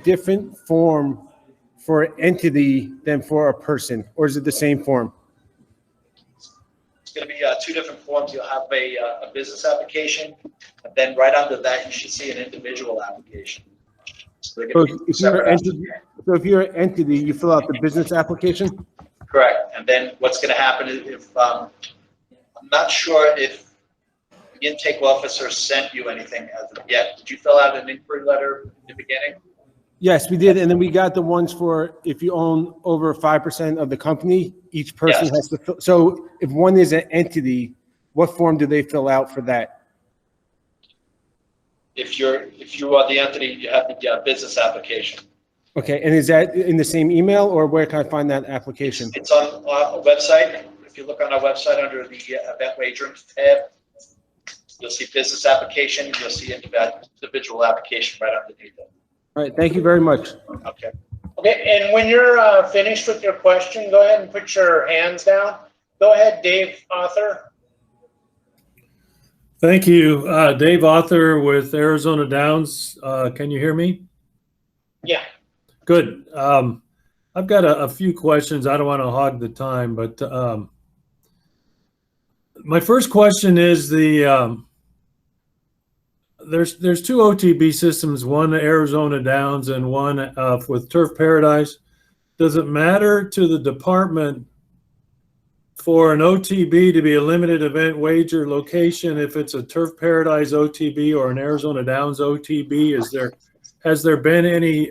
different form for an entity than for a person, or is it the same form? It's going to be two different forms. You'll have a business application, and then right under that, you should see an individual application. So they're going to be separate. If you're an entity, you fill out the business application? Correct. And then what's going to happen is if, I'm not sure if the intake officer sent you anything as of yet. Did you fill out an inquiry letter in the beginning? Yes, we did. And then we got the ones for if you own over 5% of the company, each person has to fill. So if one is an entity, what form do they fill out for that? If you are the entity, you have the business application. Okay. And is that in the same email, or where can I find that application? It's on our website. If you look on our website under the event wagering tab, you'll see business application. You'll see individual application right underneath it. All right. Thank you very much. Okay. Okay, and when you're finished with your question, go ahead and put your hands down. Go ahead, Dave Author. Thank you. Dave Author with Arizona Downs. Can you hear me? Yeah. Good. I've got a few questions. I don't want to hog the time, but my first question is there's two OTB systems, one Arizona Downs and one with Turf Paradise. Does it matter to the department for an OTB to be a limited event wager location if it's a Turf Paradise OTB or an Arizona Downs OTB? Has there been any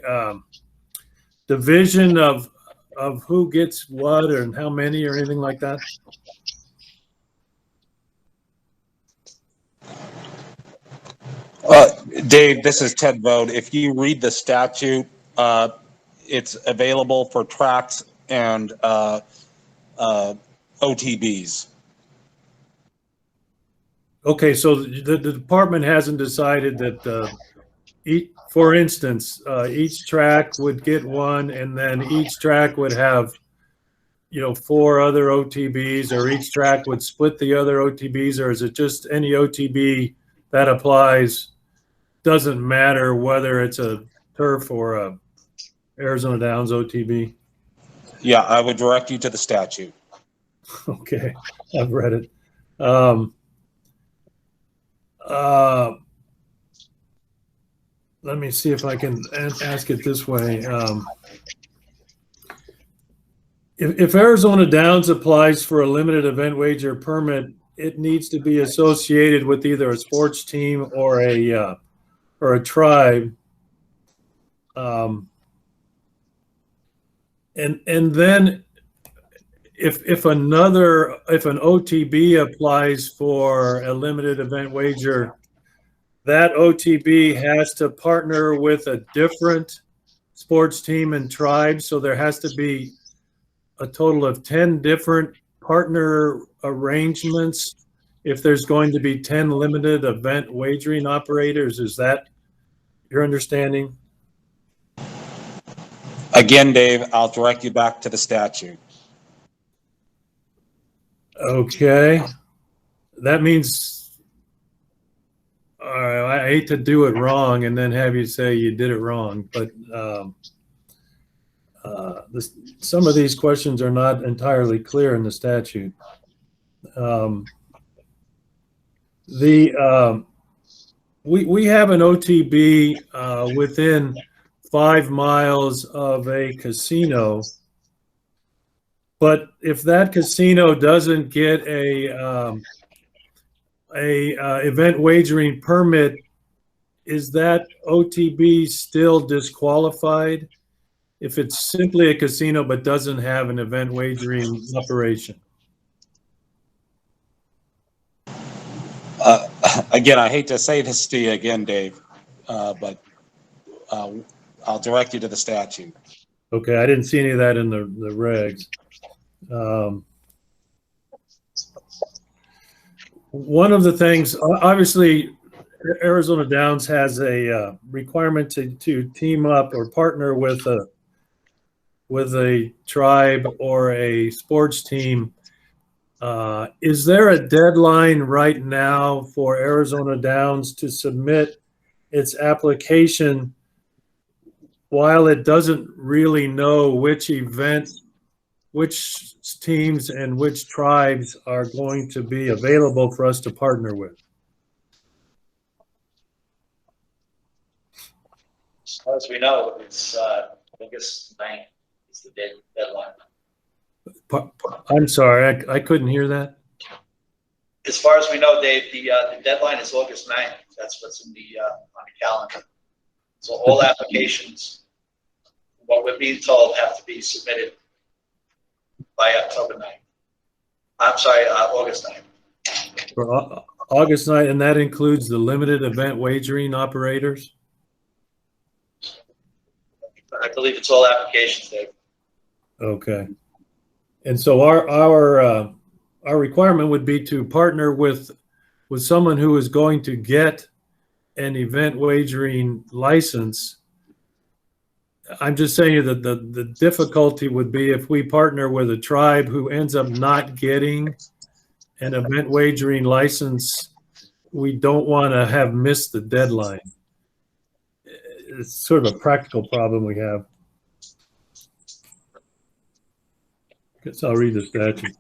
division of who gets what and how many or anything like that? Dave, this is Ted Vode. If you read the statute, it's available for tracks and OTBs. Okay, so the department hasn't decided that, for instance, each track would get one, and then each track would have, 4 other OTBs, or each track would split the other OTBs, or is it just any OTB that applies? Doesn't matter whether it's a Turf or a Arizona Downs OTB? Yeah, I would direct you to the statute. Okay, I've read it. Let me see if I can ask it this way. If Arizona Downs applies for a limited event wager permit, it needs to be associated with either a sports team or a tribe. And then if an OTB applies for a limited event wager, that OTB has to partner with a different sports team and tribe. So there has to be a total of 10 different partner arrangements if there's going to be 10 limited event wagering operators. Is that your understanding? Again, Dave, I'll direct you back to the statute. Okay. That means, I hate to do it wrong and then have you say you did it wrong, but some of these questions are not entirely clear in the statute. We have an OTB within 5 miles of a casino, but if that casino doesn't get a event wagering permit, is that OTB still disqualified if it's simply a casino but doesn't have an event wagering operation? Again, I hate to say this to you again, Dave, but I'll direct you to the statute. Okay, I didn't see any of that in the regs. One of the things, obviously, Arizona Downs has a requirement to team up or partner with a tribe or a sports team. Is there a deadline right now for Arizona Downs to submit its application while it doesn't really know which teams and which tribes are going to be available for us to partner with. As far as we know, it's August 9th is the deadline. I'm sorry, I couldn't hear that. As far as we know, Dave, the deadline is August 9th. That's what's in the on the calendar. So all applications, what we're being told, have to be submitted by October 9th. I'm sorry, August 9th. For August 9th, and that includes the limited event wagering operators? I believe it's all applications, Dave. Okay. And so our requirement would be to partner with someone who is going to get an event wagering license. I'm just saying that the difficulty would be if we partner with a tribe who ends up not getting an event wagering license, we don't want to have missed the deadline. It's sort of a practical problem we have. Guess I'll read the statute.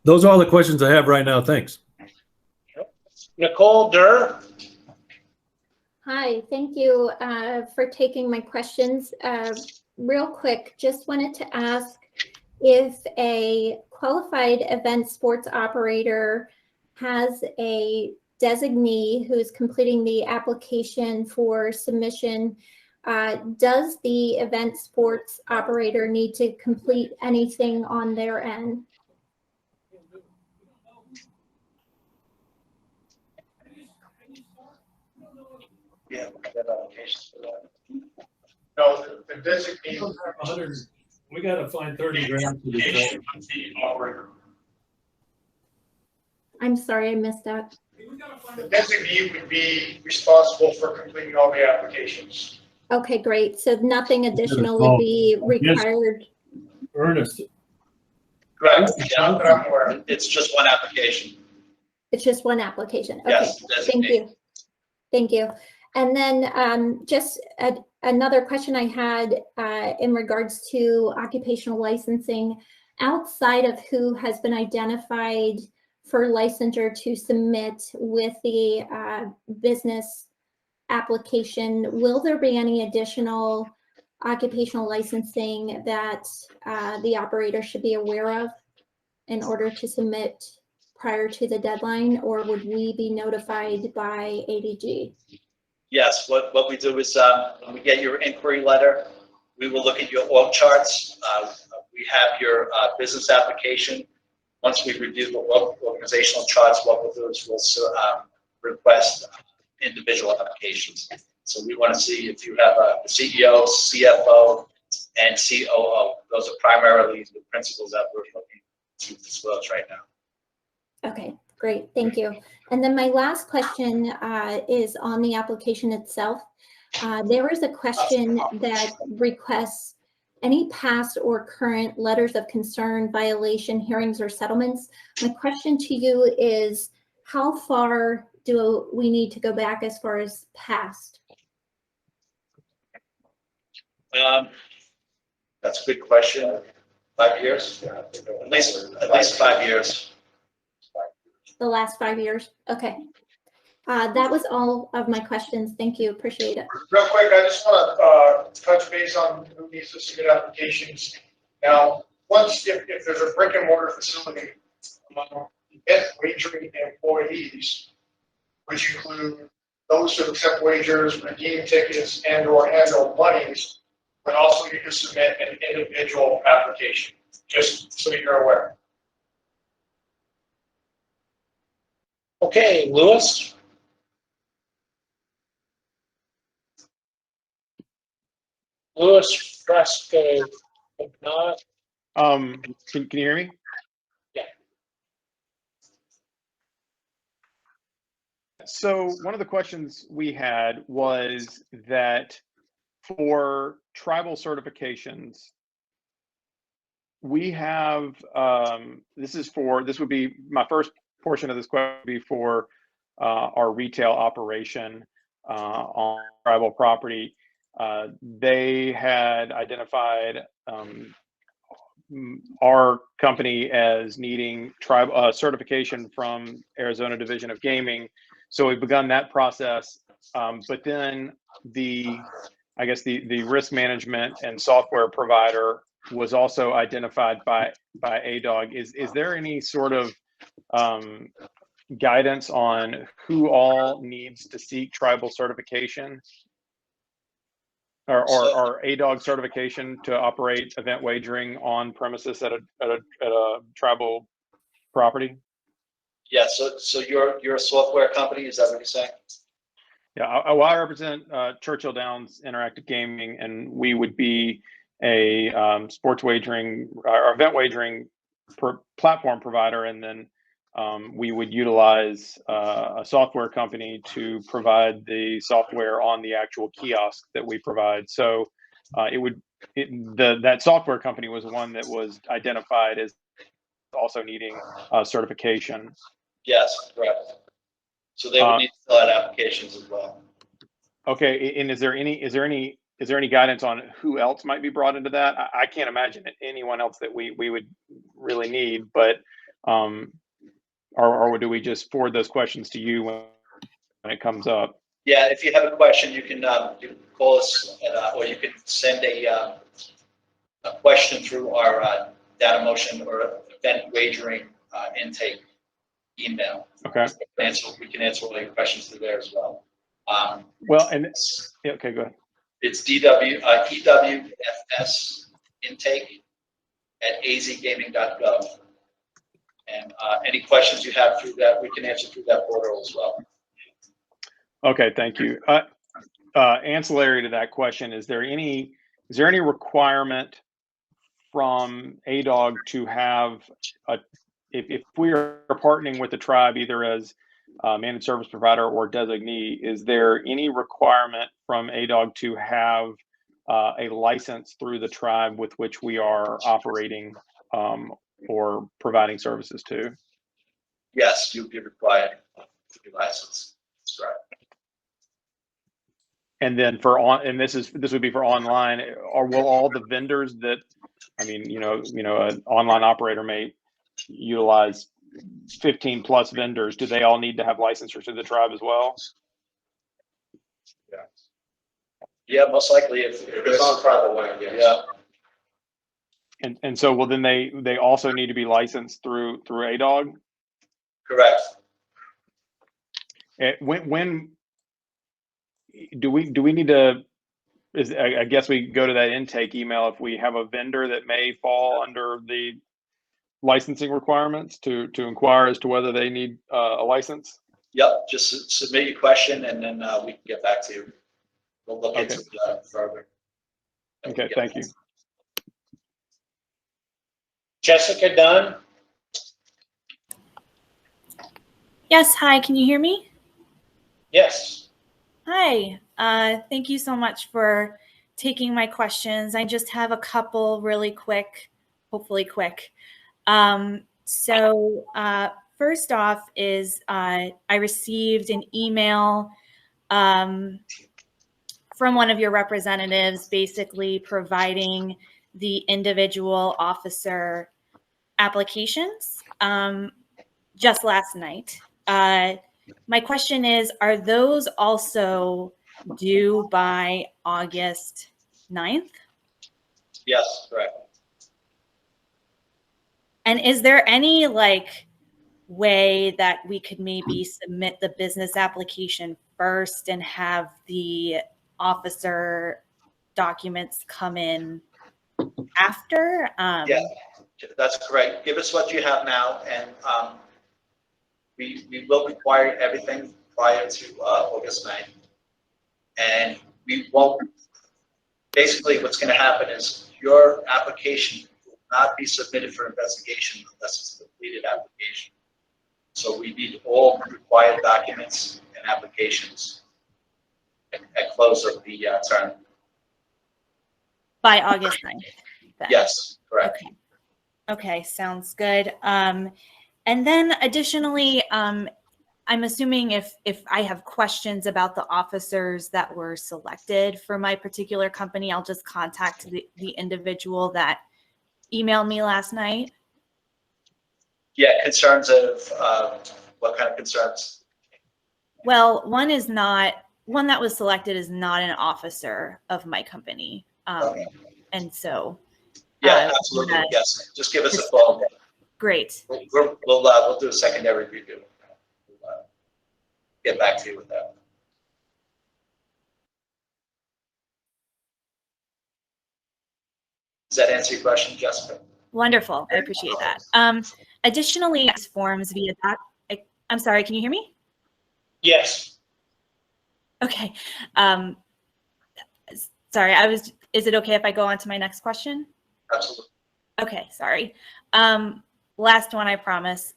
Those are all the questions I have right now. Thanks. Nicole Durr. Hi, thank you for taking my questions. Real quick, just wanted to ask if a qualified event sports operator has a designee who is completing the application for submission, does the event sports operator need to complete anything on their end? Yeah, we got applications for that. No, the designee. We got to find 30 grand for the operator. I'm sorry, I missed that. The designee would be responsible for completing all the applications. Okay, great. So nothing additional would be required. Ernest. Correct. Not that I'm aware of. It's just one application. It's just one application. Okay, Yes, thank designate. you. Thank you. And then just another question I had in regards to occupational licensing, outside of who has been identified for licensure to submit with the business application, will there be any additional occupational licensing that the operator should be aware of in order to submit prior to the deadline, or would we be notified by ADG? Yes, what we do is when we get your inquiry letter, we will look at your org charts. We have your business application. Once we review the organizational charts, what we'll do is we'll request individual applications. So we want to see if you have a CEO, CFO, and COO. Those are primarily the principles that we're looking to disclose right now. Okay, great, thank you. And then my last question is on the application itself. There is a question that requests any past or current letters of concern, violation, hearings, or settlements. My question to you is, how far do we need to go back as far as past? That's a good question. 5 years? At least 5 years. The last 5 years? Okay. That was all of my questions. Thank you. Appreciate it. Real quick, I just want to touch base on who needs to submit applications. Now, if there's a brick and mortar facility among event wagering employees, which include those who accept wagers, redeem tickets, and/or handle monies, would also need to submit an individual application, just so you're aware. Okay, Lewis. Lewis Fresco, if not. Can you hear me? Yeah. So one of the questions we had was that for tribal certifications, we have, this would be, my first portion of this question would be for our retail operation. on tribal property. They had identified our company as needing certification from Arizona Division of Gaming. So we've begun that process. But then I guess the risk management and software provider was also identified by ADOG. Is there any sort of guidance on who all needs to seek tribal certification or ADOG certification to operate event wagering on premises at a tribal property? Yeah, so you're a software company, is that what you're saying? Yeah, I represent Churchill Downs Interactive Gaming, and we would be a sports wagering or event wagering platform provider, and then we would utilize a software company to provide the software on the actual kiosk that we provide. So that software company was one that was identified as also needing certification. Yes, correct. So they would need to fill out applications as well. Okay, and is there any guidance on who else might be brought into that? I can't imagine anyone else that we would really need, but or do we just forward those questions to you when it comes up? Yeah, if you have a question, you can call us or you can send a question through our data motion or event wagering intake email. Okay. We can answer all your questions through there as well. Well, and okay, go ahead. It's EWFS intake at azgaming.gov. And any questions you have through that, we can answer through that portal as well. Okay, thank you. Ancillary to that question, is there any requirement from ADOG to have if we are partnering with the tribe either as managed service provider or designee, is there any requirement from ADOG to have a license through the tribe with which we are operating or providing services to? Yes, you'd be required to be licensed. That's right. And then this would be for online, or will all the vendors that, I mean, an online operator may utilize 15 plus vendors. Do they all need to have licensure to the tribe as well? Yeah, most likely if it's on tribal land, yes. Yeah. And so, well, then they also need to be licensed through ADOG? Correct. When do we need to, I guess we go to that intake email if we have a vendor that may fall under the licensing requirements to inquire as to whether they need a license? Yep, just submit your question and then we can get back to you. We'll look into that further. Okay, thank you. Jessica Dunn? Yes, hi, can you hear me? Yes. Hi, thank you so much for taking my questions. I just have a couple really quick, hopefully quick. First off is I received an email from one of your representatives basically providing the individual officer applications just last night. My question is, are those also due by August 9th? Yes, correct. And is there any way that we could maybe submit the business application first and have the officer documents come in after? Yeah, that's correct. Give us what you have now, and we will require everything prior to August 9th. And we won't, basically what's going to happen is your application will not be submitted for investigation unless it's a completed application. So we need all required documents and applications at close of the term. By August 9th? Then. Yes, correct. Okay, sounds good. And then additionally, I'm assuming if I have questions about the officers that were selected for my particular company, I'll just contact the individual that emailed me last night. Yeah, concerns of, what kind of concerns? Well, one that was selected is not an officer of my company. And so. Yeah, absolutely, yes. Just give us a call. Great. We'll do a secondary review. We'll, get back to you with that. Does that answer your question, Jessica? Wonderful. I appreciate that. Additionally, forms via doc. I'm sorry, can you hear me? Yes. Okay. Sorry, is it okay if I go on to my next question? Absolutely. Okay, sorry. Last one, I promise.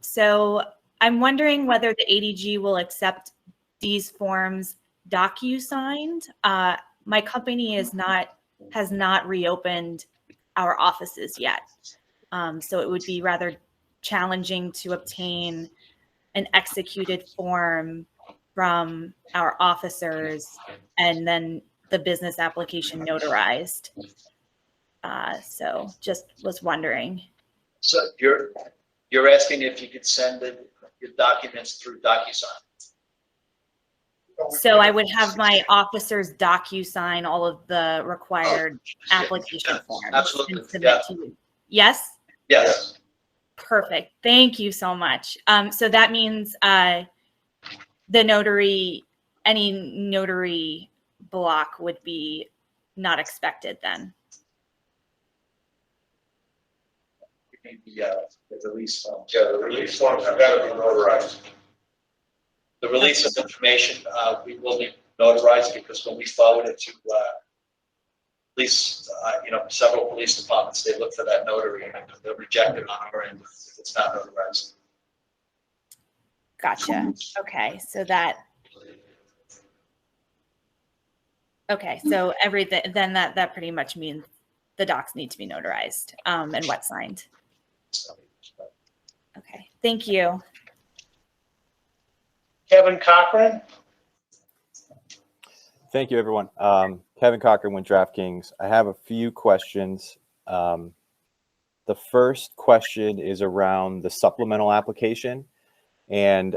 So I'm wondering whether the ADG will accept these forms docu-signed. My company has not reopened our offices yet. So it would be rather challenging to obtain an executed form from our officers and then the business application notarized. So just was wondering. So you're asking if you could send your documents through DocuSign? So I would have my officers docu-sign all of the required application forms. Absolutely, And submit to you. Yes? Yes. Perfect. Thank you so much. So that means the notary, any notary block would be not expected then. The release form. Yeah, the release forms have got to be notarized. The release of information, we will need notarized because when we forward it to police, several police departments, they look for that notary and they'll reject it on our end if it's not notarized. Gotcha. Okay. So that, okay. So everything, then that pretty much means the docs need to be notarized and wet signed. Okay. Thank you. Kevin Cochran? Thank you, everyone. Kevin Cochran with DraftKings. I have a few questions. The first question is around the supplemental application, and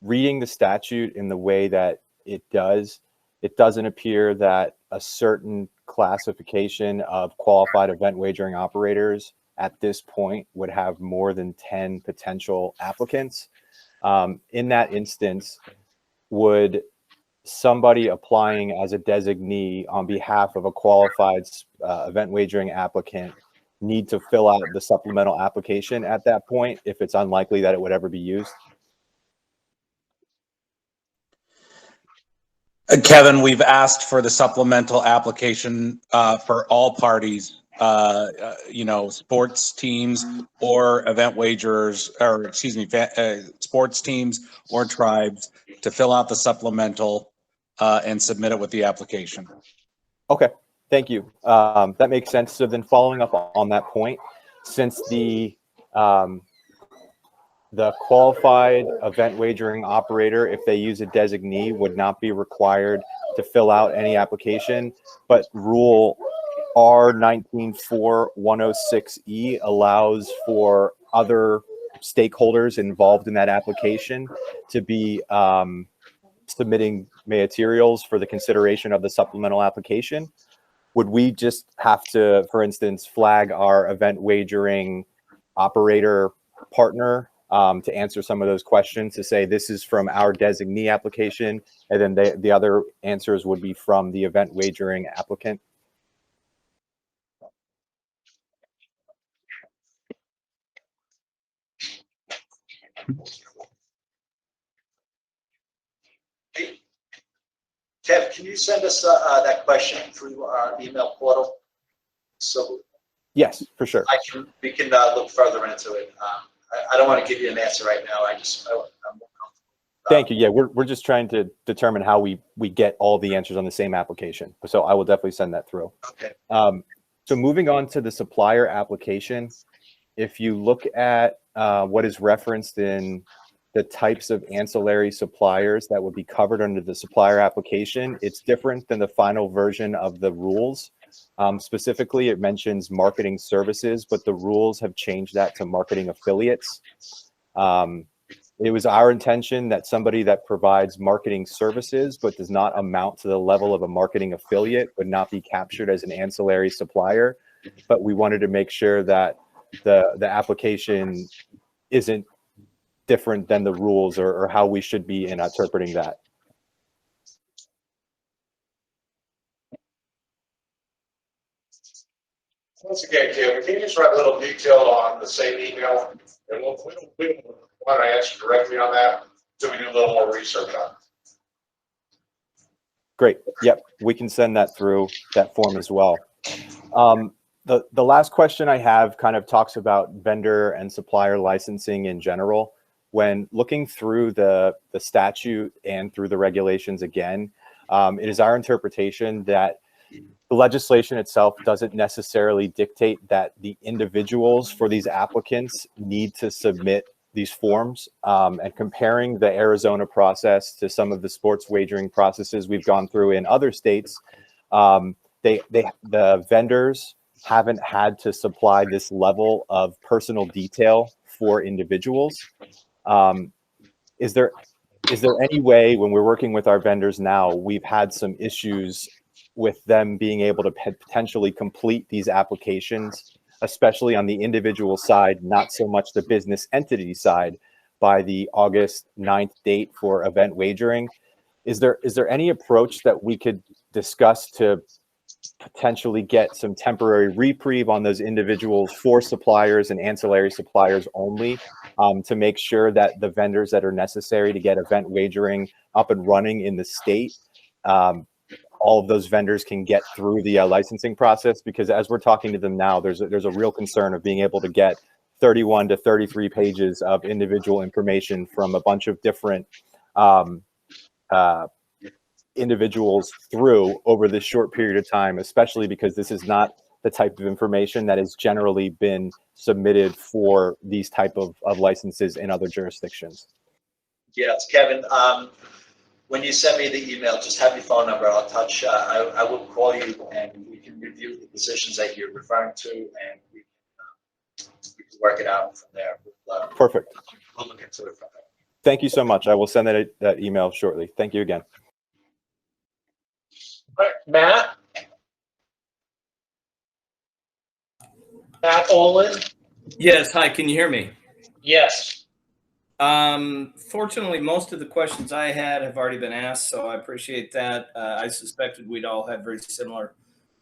reading the statute in the way that it doesn't appear that a certain classification of qualified event wagering operators at this point would have more than 10 potential applicants. In that instance, would somebody applying as a designee on behalf of a qualified event wagering applicant need to fill out the supplemental application at that point if it's unlikely that it would ever be used? Kevin, we've asked for the supplemental application for all parties, sports teams or event wagers, or excuse me, sports teams or tribes to fill out the supplemental and submit it with the application. Okay, thank you. That makes sense. So then following up on that point, since the qualified event wagering operator, if they use a designee, would not be required to fill out any application, but Rule R194106E allows for other stakeholders involved in that application to be submitting materials for the consideration of the supplemental application. Would we just have to, for instance, flag our event wagering operator partner to answer some of those questions, to say this is from our designee application, and then the other answers would be from the event wagering applicant? Kev, can you send us that question through our email portal? So Yes, for sure. we can look further into it. I don't want to give you an answer right now. I'm more comfortable. Thank you. Yeah, we're just trying to determine how we get all the answers on the same application. So I will definitely send that through. Okay. So moving on to the supplier application, if you look at what is referenced in the types of ancillary suppliers that would be covered under the supplier application. It's different than the final version of the rules. Specifically, it mentions marketing services, but the rules have changed that to marketing affiliates. It was our intention that somebody that provides marketing services but does not amount to the level of a marketing affiliate would not be captured as an ancillary supplier. But we wanted to make sure that the application isn't different than the rules or how we should be in interpreting that. Once again, Kim, can you just write a little detail on the same email? And we don't want to answer directly on that, so we do a little more research on it. Great. Yep, we can send that through that form as well. The last question I have kind of talks about vendor and supplier licensing in general. When looking through the statute and through the regulations again, it is our interpretation that the legislation itself doesn't necessarily dictate that the individuals for these applicants need to submit these forms. And comparing the Arizona process to some of the sports wagering processes we've gone through in other states, the vendors haven't had to supply this level of personal detail for individuals. Is there any way, when we're working with our vendors now, we've had some issues with them being able to potentially complete these applications, especially on the individual side, not so much the business entity side, by the August 9th date for event wagering? Is there any approach that we could discuss to potentially get some temporary reprieve on those individuals for suppliers and ancillary suppliers only, to make sure that the vendors that are necessary to get event wagering up and running in the state, all of those vendors can get through the licensing process? Because as we're talking to them now, there's a real concern of being able to get 31 to 33 pages of individual information from a bunch of different individuals through over this short period of time, especially because this is not the type of information that has generally been submitted for these type of licenses in other jurisdictions. Yes, Kevin, when you send me the email, just have your phone number. I'll touch, I will call you and we can review the positions that you're referring to, and we can work it out from there. Perfect. We'll look into it from there. Thank you so much. I will send that email shortly. Thank you again. All right, Matt? Matt Olin? Yes. Hi, can you hear me? Yes. Fortunately, most of the questions I had have already been asked, so I appreciate that. I suspected we'd all have very similar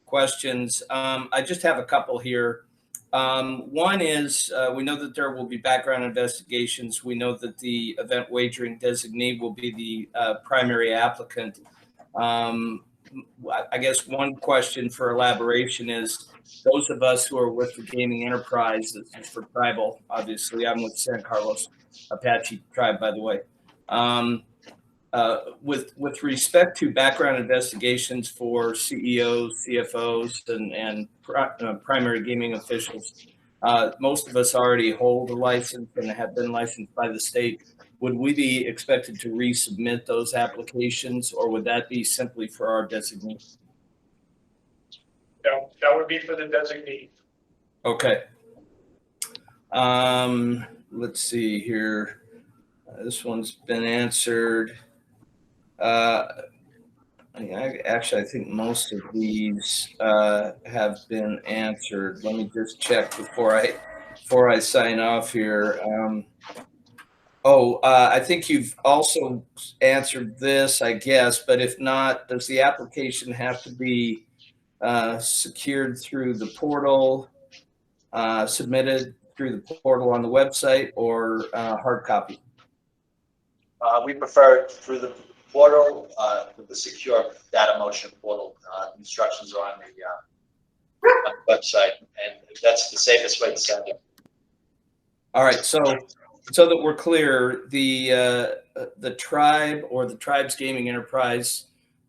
questions. I just have a couple here. One is, we know that there will be background investigations. We know that the event wagering designee will be the primary applicant. I guess one question for elaboration is, those of us who are with the gaming enterprise, this is for tribal, obviously, I'm with San Carlos Apache tribe, by the way. With respect to background investigations for CEOs, CFOs, and primary gaming officials, most of us already hold a license and have been licensed by the state. Would we be expected to resubmit those applications, or would that be simply for our designee? That would be for the designee. Okay. Let's see here. This one's been answered. Actually, I think most of these have been answered. Let me just check before I sign off here. I think you've also answered this, I guess, but if not, does the application have to be secured through the portal, submitted through the portal on the website, or hard copy? We prefer it through the portal, with the secure data motion portal. Instructions are on the website, and that's the safest way to send it. All right, so that we're clear, the tribe or the tribe's gaming enterprise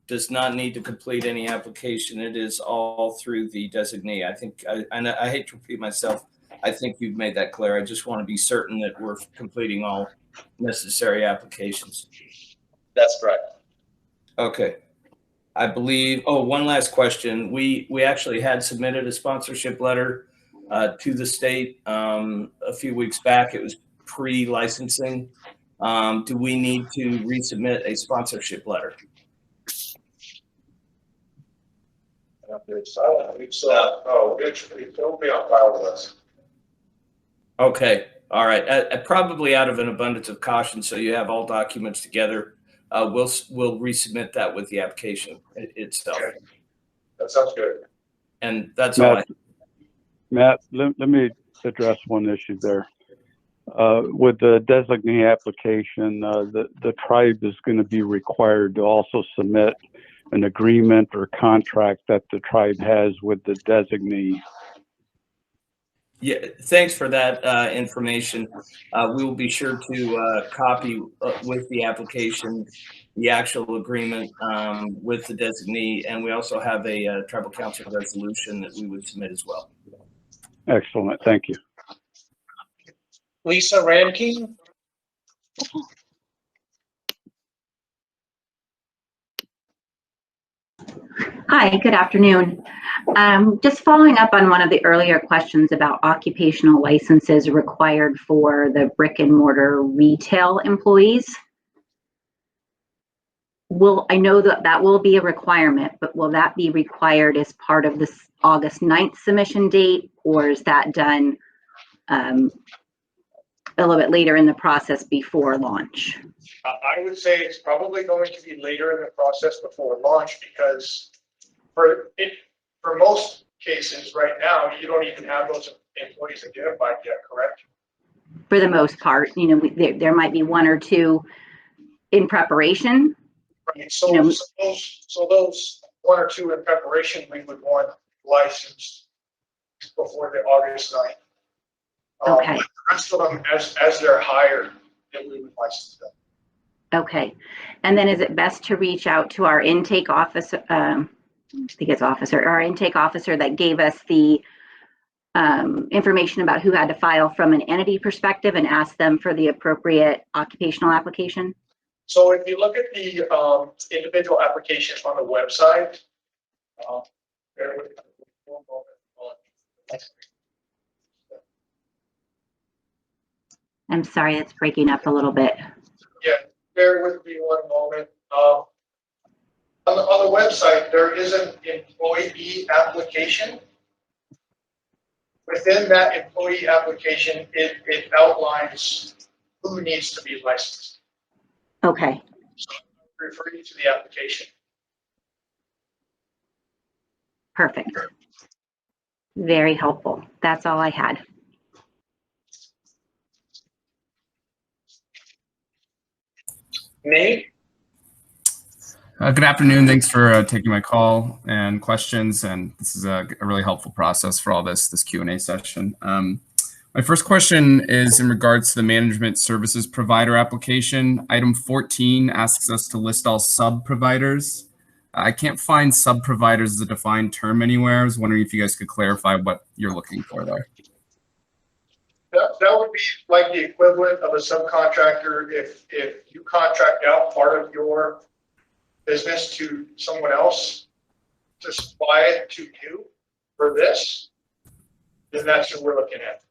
does not need to complete any application. It is all through the designee. I think, I hate to repeat myself, I think you've made that clear. I just want to be certain that we're completing all necessary applications. That's correct. Okay. I believe, oh, one last question. We actually had submitted a sponsorship letter to the state a few weeks back. It was pre-licensing. Do we need to resubmit a sponsorship letter? Oh, it'll be on file with us. Okay. All right. Probably out of an abundance of caution, so you have all documents together. We'll resubmit that with the application itself. Okay. That sounds good. And that's all. Matt, let me address one issue there. With the designee application, the tribe is going to be required to also submit an agreement or contract that the tribe has with the designee. Yeah, thanks for that information. We will be sure to copy with the application the actual agreement with the designee, and we also have a tribal council resolution that we would submit as well. Excellent, thank you. Lisa Rankin? Hi, good afternoon. Just following up on one of the earlier questions about occupational licenses required for the brick and mortar retail employees. I know that will be a requirement, but will that be required as part of this August 9th submission date, or is that done a little bit later in the process before launch? I would say it's probably going to be later in the process before launch, because for most cases right now, you don't even have those employees identified yet, correct? For the most part, there might be one or two in preparation. Right. So those one or two in preparation, we would want licensed before the August 9th. Okay. The rest of them, as they're hired, then we would license them. Okay. And then is it best to reach out to our intake officer, our intake officer that gave us the information about who had to file from an entity perspective, and ask them for the appropriate occupational application? So if you look at the individual application on the website, bear with me one moment. I'm sorry, it's breaking up a little bit. Yeah, bear with me one moment. On the website, there is an employee application. Within that employee application, it outlines who needs to be licensed. Okay. So I refer you to the application. Perfect. Very helpful. That's all I had. Nate? Good afternoon. Thanks for taking my call and questions. And this is a really helpful process for all this Q&A session. My first question is in regards to the management services provider application. Item 14 asks us to list all sub-providers. I can't find sub-providers as a defined term anywhere. I was wondering if you guys could clarify what you're looking for there. That would be like the equivalent of a subcontractor. If you contract out part of your business to someone else to supply it to you for this, then that's what we're looking at.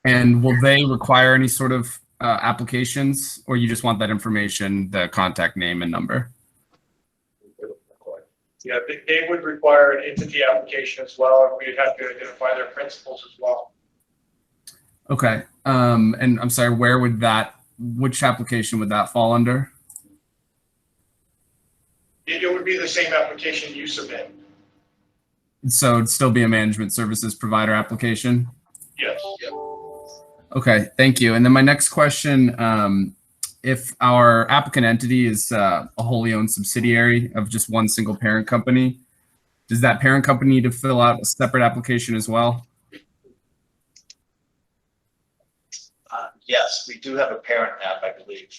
And will they require any sort of applications, or you just want that information, the contact name and number? Yeah, they would require an entity application as well, and we'd have to identify their principals as well. Okay. And I'm sorry, which application would that fall under? It would be the same application you submit. So it'd still be a management services provider application? Yes. Okay, thank you. And then my next question, if our applicant entity is a wholly owned subsidiary of just one single parent company, does that parent company need to fill out a separate application as well? Yes, we do have a parent app, I believe.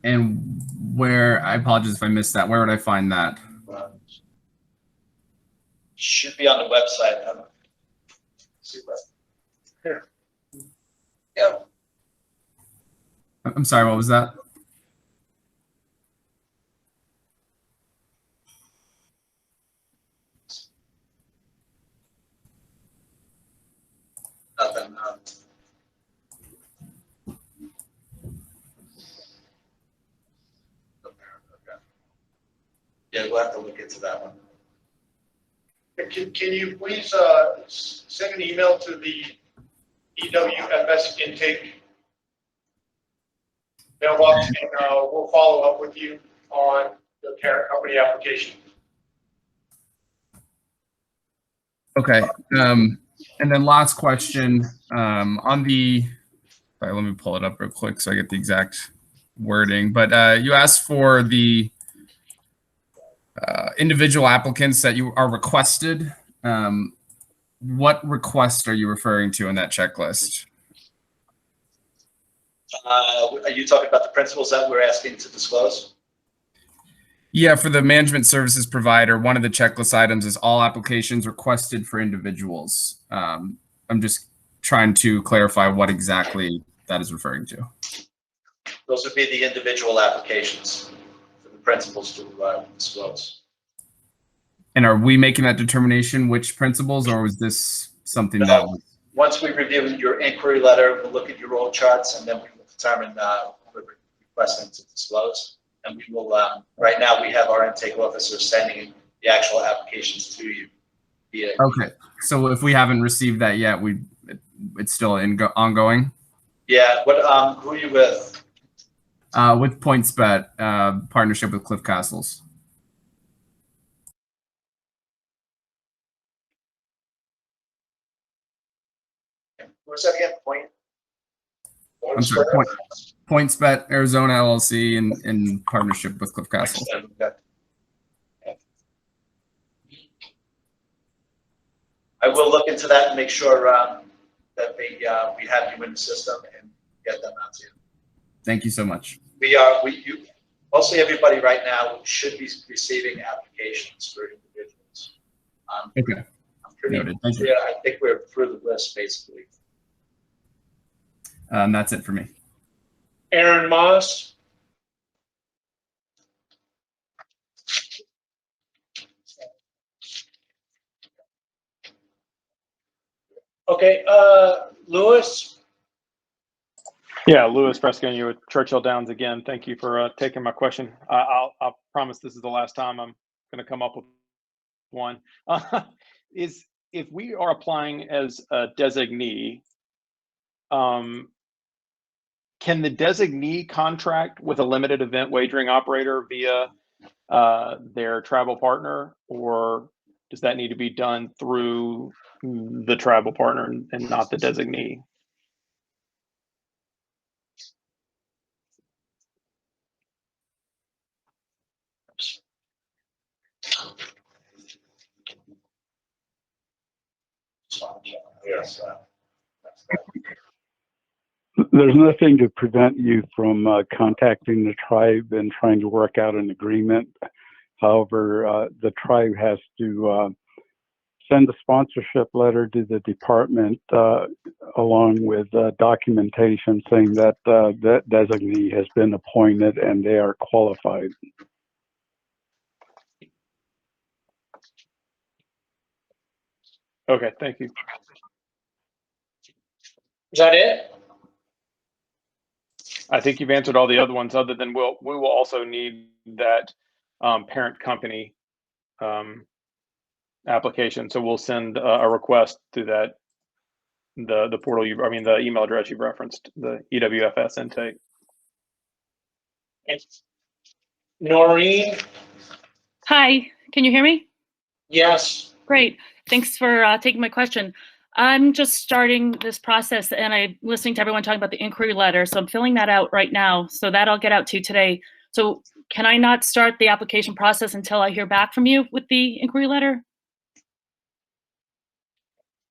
And I apologize if I missed that, where would I find that? Should be on the website. See what? Here. Yeah. I'm sorry, what was that? Nothing. Okay. Yeah, we'll have to look into that one. Can you please send an email to the EWFS intake mailbox, and we'll follow up with you on the parent company application. Okay. And then last question on the, sorry, let me pull it up real quick so I get the exact wording. But you asked for the individual applicants that you are requested. What request are you referring to in that checklist? Are you talking about the principles that we're asking to disclose? Yeah, for the management services provider, one of the checklist items is all applications requested for individuals. I'm just trying to clarify what exactly that is referring to. Those would be the individual applications for the principals to disclose. And are we making that determination which principals, or was this something that was? Once we review your inquiry letter, we'll look at your old charts, and then we will determine what we're requesting to disclose. And we will, right now, we have our intake officer sending the actual applications to you via. Okay, so if we haven't received that yet, it's still ongoing? Yeah, what, who are you with? With PointsBet, partnership with Cliff Castles. What's that again? Point? I'm sorry, PointsBet Arizona LLC in partnership with Cliff Castles. I will look into that and make sure that we have you in the system and get them out to you. Thank you so much. Mostly everybody right now should be receiving applications for individuals. Okay. I'm pretty Noted. Thank you. clear. I think we're through the list basically. That's it for me. Aaron Moss. Okay, Lewis. Yeah, Louis Fresconi with Churchill Downs again. Thank you for taking my question. I'll promise this is the last time I'm going to come up with one. Is if we are applying as a designee, can the designee contract with a limited event wagering operator via their travel partner, or does that need to be done through the travel partner and not the designee? Yes. There's nothing to prevent you from contacting the tribe and trying to work out an agreement. However, the tribe has to send a sponsorship letter to the department along with documentation saying that that designee has been appointed and they are qualified. Okay, thank you. Is that it? I think you've answered all the other ones, other than we will also need that parent company application. So we'll send a request to that the portal the email address you've referenced, the EWFS intake. Noreen. Hi, can you hear me? Yes. Great. Thanks for taking my question. I'm just starting this process and I'm listening to everyone talking about the inquiry letter. So I'm filling that out right now. So that I'll get out to you today. So can I not start the application process until I hear back from you with the inquiry letter?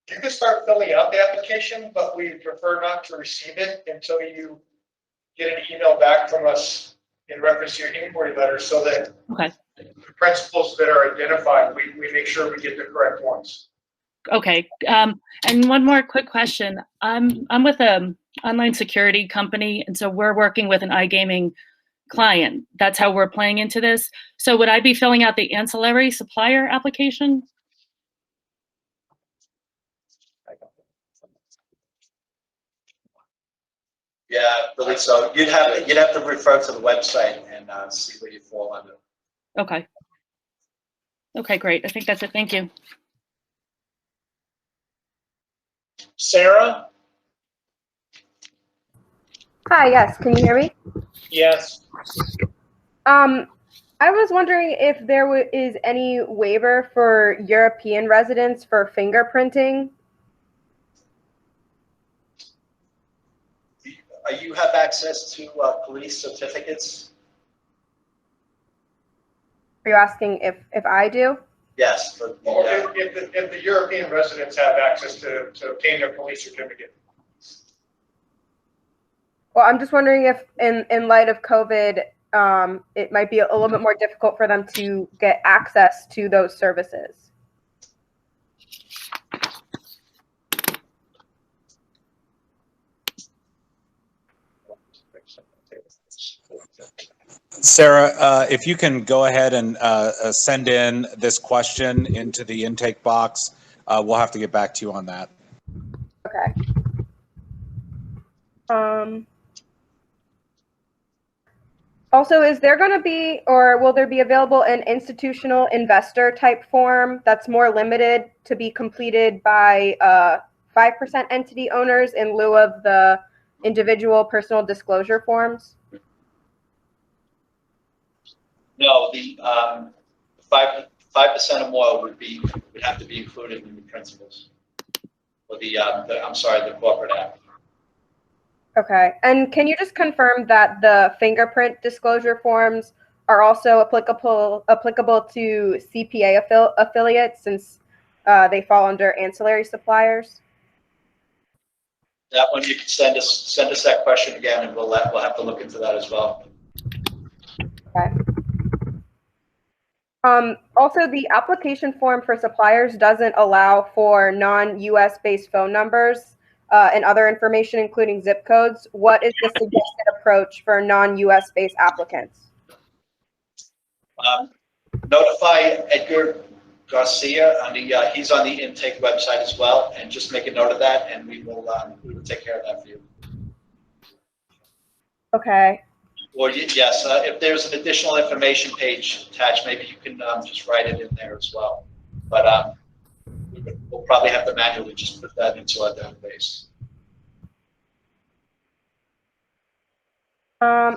You can start filling out the application, but we prefer not to receive it until you get an email back from us in reference to your inquiry letter, so that okay. the principles that are identified, we make sure we get the correct ones. Okay. And one more quick question. I'm with a online security company, and so we're working with an iGaming client. That's how we're playing into this. So would I be filling out the ancillary supplier application? Yeah, I believe so. You'd have to refer to the website and see where you fall under. Okay. Okay, great. I think that's it. Thank you. Sarah? Hi, yes, can you hear me? Yes. I was wondering if there is any waiver for European residents for fingerprinting. You have access to police certificates? Are you asking if I do? Yes. Or if the European residents have access to obtain their police certificate. Well, I'm just wondering if in light of COVID, it might be a little bit more difficult for them to get access to those services. Sarah, if you can go ahead and send in this question into the intake box, we'll have to get back to you on that. Okay. Also, is there going to be, or will there be available an institutional investor type form that's more limited to be completed by 5% entity owners in lieu of the individual personal disclosure forms? No, the 5% or more would have to be included in the principles. Or I'm sorry, the corporate act. Okay, and can you just confirm that the fingerprint disclosure forms are also applicable to CPA affiliates since they fall under ancillary suppliers? That one you can send us that question again, and we'll have to look into that as well. Okay. Also, the application form for suppliers doesn't allow for non-US based phone numbers and other information, including zip codes. What is the suggested approach for non-US based applicants? Notify Edgar Garcia. He's on the intake website as well, and just make a note of that, and we will take care of that for you. Okay. Or yes, if there's an additional information page attached, maybe you can just write it in there as well. But we'll probably have to manually just put that into our database.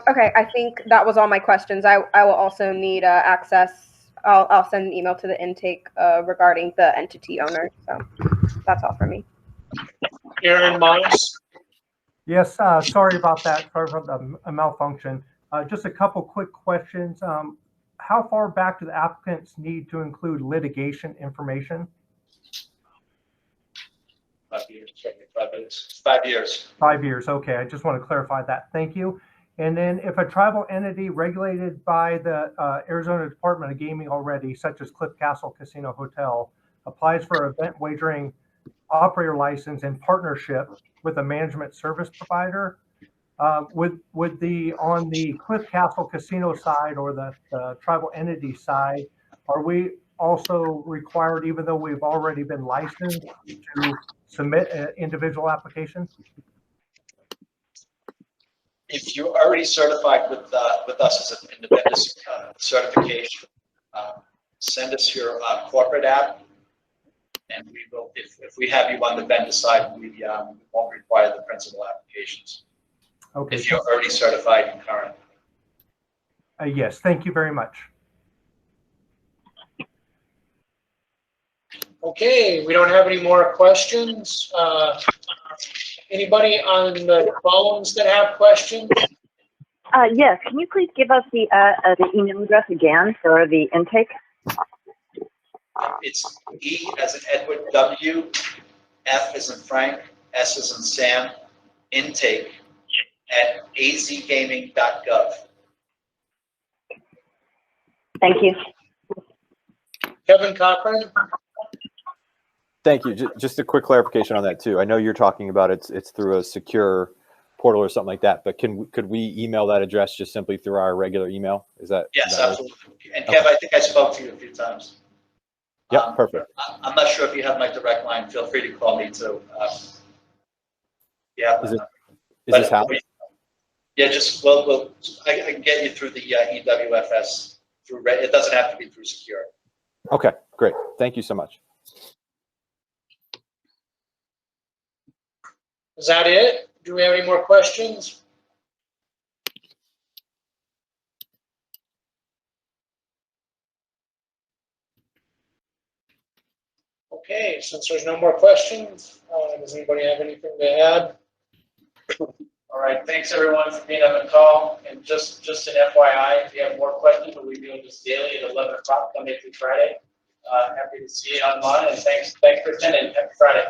Okay, I think that was all my questions. I will also need access. I'll send an email to the intake regarding the entity owner. So that's all for me. Aaron Miles? Yes, sorry about that. Sorry for the malfunction. Just a couple quick questions. How far back do the applicants need to include litigation information? 5 years. 5 years. 5 years. 5 years. Okay, I just want to clarify that. Thank you. And then if a tribal entity regulated by the Arizona Department of Gaming already, such as Cliff Castle Casino Hotel, applies for event wagering operator license in partnership with a management service provider, would on the Cliff Castle Casino side or the tribal entity side, are we also required, even though we've already been licensed, to submit an individual application? If you're already certified with us as an independent certification, send us your corporate app, and we will. If we have you on the vendor side, we won't require the principal applications. Okay. If you're already certified and current. Yes. Thank you very much. Okay, we don't have any more questions. Anybody on the phones that have questions? Yes, can you please give us the email address again for the intake? It's E as in Edward, W, F as in Frank, S as in Sam, intake at azgaming.gov. Thank you. Kevin Cochran? Thank you. Just a quick clarification on that too. I know you're talking about it's through a secure portal or something like that, but could we email that address just simply through our regular email? Is that? Yes, is that absolutely. And Kev, I think I spoke to you a few times. Yep, perfect. I'm not sure if you have my direct line. Feel free to call me too. Yeah. Is this how? Yeah, just I can get you through the EWFS through. It doesn't have to be through secure. Okay, great. Thank you so much. Is that it? Do we have any more questions? Okay, since there's no more questions, does anybody have anything to add? All right, thanks everyone for being on the call. And just an FYI, if you have more questions, we'll be doing this daily at 11 o'clock Monday through Friday. Happy to see you online, and thanks for attending. Happy Friday.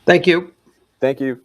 Thank you. Thank you.